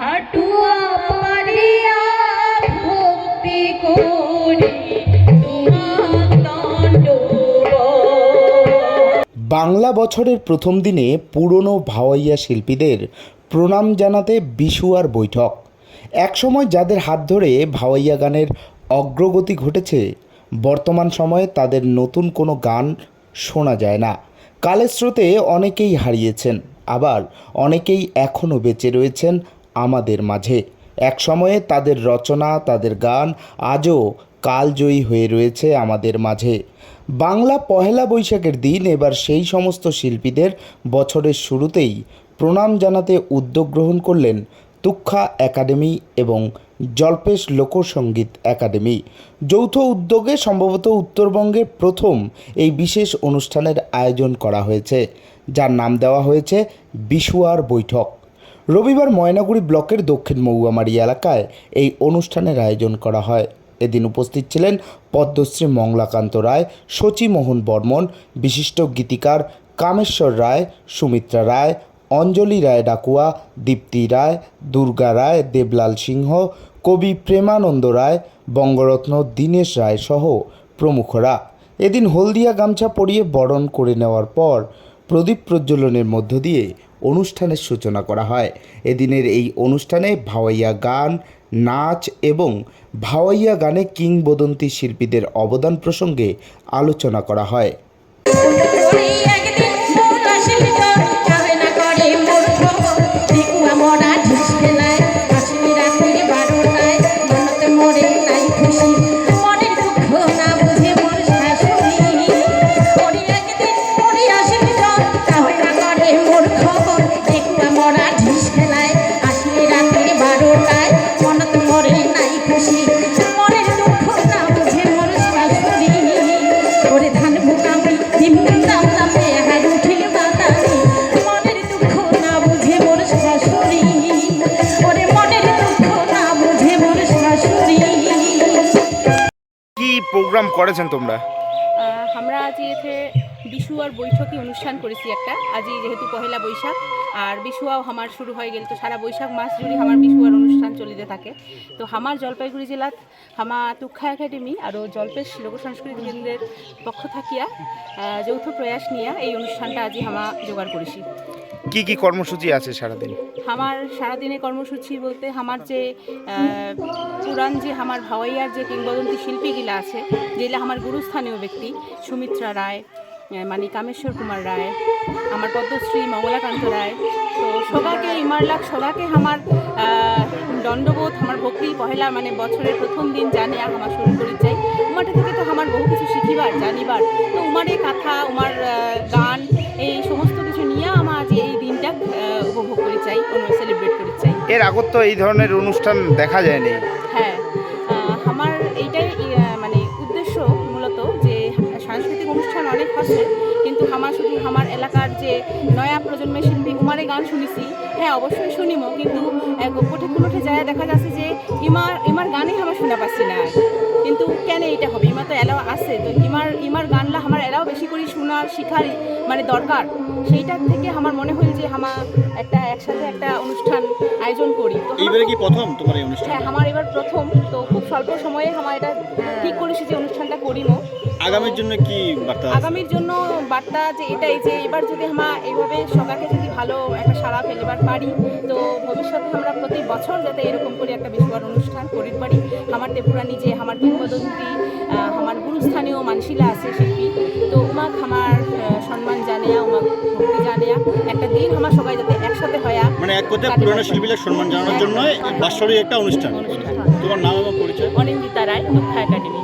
হাটুয়া পারিয়া ভক্তি করি তোমার তাণ্ডব। বাংলা বছরের প্রথম দিনে পুরনো ভাওয়াইয়া শিল্পীদের প্রণাম জানাতে বিশুয়ার বৈঠক। একসময় যাদের হাত ধরে ভাওয়াইয়া গানের অগ্রগতি ঘটেছে, বর্তমান সময়ে তাদের নতুন কোনো গান শোনা যায় না। কালের স্রোতে অনেকেই হারিয়েছেন, আবার অনেকেই এখনও বেঁচে রয়েছেন আমাদের মাঝে। এক সময়ে তাদের রচনা, তাদের গান আজও কালজয়ী হয়ে রয়েছে আমাদের মাঝে। বাংলা পহেলা বৈশাখের দিন এবার সেই সমস্ত শিল্পীদের বছরের শুরুতেই প্রণাম জানাতে উদ্যোগ গ্রহণ করলেন তুক্ষা একাডেমি এবং জল্পেশ লোকসঙ্গীত একাডেমি। যৌথ উদ্যোগে সম্ভবত উত্তরবঙ্গের প্রথম এই বিশেষ অনুষ্ঠানের আয়োজন করা হয়েছে, যার নাম দেওয়া হয়েছে বিশুয়ার বৈঠক। রবিবার ময়নাগুড়ি ব্লকের দক্ষিণ মৌয়ামারি এলাকায় এই অনুষ্ঠানের আয়োজন করা হয়। এদিন উপস্থিত ছিলেন পদ্মশ্রী মংলাকান্ত রায়, শচীমোহন বর্মন, বিশিষ্ট গীতিকার কামেশ্বর রায়, সুমিত্রা রায়, অঞ্জলি রায় ডাকুয়া, দীপ্তি রায়, দুর্গা রায়, দেবলাল সিংহ, কবি প্রেমানন্দ রায়, বঙ্গরত্ন দীনেশ রায় সহ প্রমুখরা। এদিন হলদিয়া গামছা পরিয়ে বরণ করে নেওয়ার পর প্রদীপ প্রজ্বলনের মধ্য দিয়ে অনুষ্ঠানের সূচনা করা হয়। এদিনের এই অনুষ্ঠানে ভাওয়াইয়া গান, নাচ এবং ভাওয়াইয়া গানে কিংবদন্তি শিল্পীদের অবদান প্রসঙ্গে আলোচনা করা হয়। কি প্রোগ্রাম করেছেন তোমরা? আমরা আজ এতে বিশুয়ার বৈঠকে অনুষ্ঠান করেছি একটা। আজি যেহেতু পহেলা বৈশাখ আর বিশুয়াও আমার শুরু হয়ে গেল, তো সারা বৈশাখ মাস জুড়ে আমার বিশুয়ার অনুষ্ঠান চলিতে থাকে। তো আমার জলপাইগুড়ি জেলাত আমার তুক্ষা একাডেমি আর জলপেশ লোকসংস্কৃতি কেন্দ্রের পক্ষ থাকিয়া যৌথ প্রয়াস নিয়ে এই অনুষ্ঠানটা আজি আমরা জোগাড় করেছি। কি কি কর্মসূচি আছে সারাদিন? আমার সারাদিনের কর্মসূচি বলতে আমার যে পুরান যে আমার ভাওয়াইয়ার যে কিংবদন্তি শিল্পীগুলা আছে, যেগুলা আমার গুরুস্থানীয় ব্যক্তি, সুমিত্রা রায়, মানে কামেশ্বর কুমার রায়, আমার পদ্মশ্রী মঙ্গলাকান্ত রায়, তো সবাইকে ইমারলাখ সবাইকে আমার দণ্ডবোধ, আমার ভক্তি পহেলা মানে বছরের প্রথম দিন জানিয়া আমার শুরু করি চাই। উমাটা থেকে তো আমার বহু কিছু শিখিবার জানিবার, তো উমারে কথা, উমার গান, এই সমস্ত কিছু নিয়ে আমার যে এই দিনটা উপভোগ করি চাই, সেলিব্রেট করি চাই। এর আগত তো এই ধরনের অনুষ্ঠান দেখা যায়নি। হ্যাঁ, আমার এইটাই মানে উদ্দেশ্য মূলত, যে সাংস্কৃতিক অনুষ্ঠান অনেক আছে, কিন্তু আমার শুধু আমার এলাকার যে নয়া প্রজন্মের শিল্পী উমারে গান শুনেছি, হ্যাঁ অবশ্যই শুনিমো, কিন্তু কোঠে কোনোঠে যায় দেখা যাচ্ছে যে ইমার গানই আমার শোনা পাচ্ছি না। কিন্তু কেন এইটা হবে? ইমা তো এলাও আছে, তো ইমার গানলা আমার এলাও বেশি করে শোনার শিখার মানে দরকার। সেইটার থেকে আমার মনে হয় যে আমার একটা একসাথে একটা অনুষ্ঠান আয়োজন করি। তো এইবারে কি প্রথম তোমার এই অনুষ্ঠান? হ্যাঁ, আমার এবার প্রথম, তো খুব স্বল্প সময়ে আমার এটা ঠিক করেছি যে অনুষ্ঠানটা করিমো। আগামীর জন্য কি বার্তা? আগামীর জন্য বার্তা যে এটাই, যে এবার যদি আমরা এইভাবে সবাইকে যদি ভালো একটা সাড়া ফেলবার পারি, তো ভবিষ্যতে আমরা প্রতি বছর যাতে এরকম করে একটা বিশুয়ার অনুষ্ঠান করিতে পারি। আমার ত্রিপুরা নিজে আমার কিংবদন্তি আমার গুরুস্থানীয় মানসিলা আছে শিল্পী, তো উমাক আমার সম্মান জানিয়া, উমাক ভক্তি জানিয়া একটা দিন আমার সবাই যাতে একসাথে হয়া, মানে এক কথায় পুরনো শিল্পীদের সম্মান জানানোর জন্য বাৎসরিক একটা অনুষ্ঠান। তোমার নাম এবং পরিচয়? অনিন্দিতা রায়, তুক্ষা একাডেমি।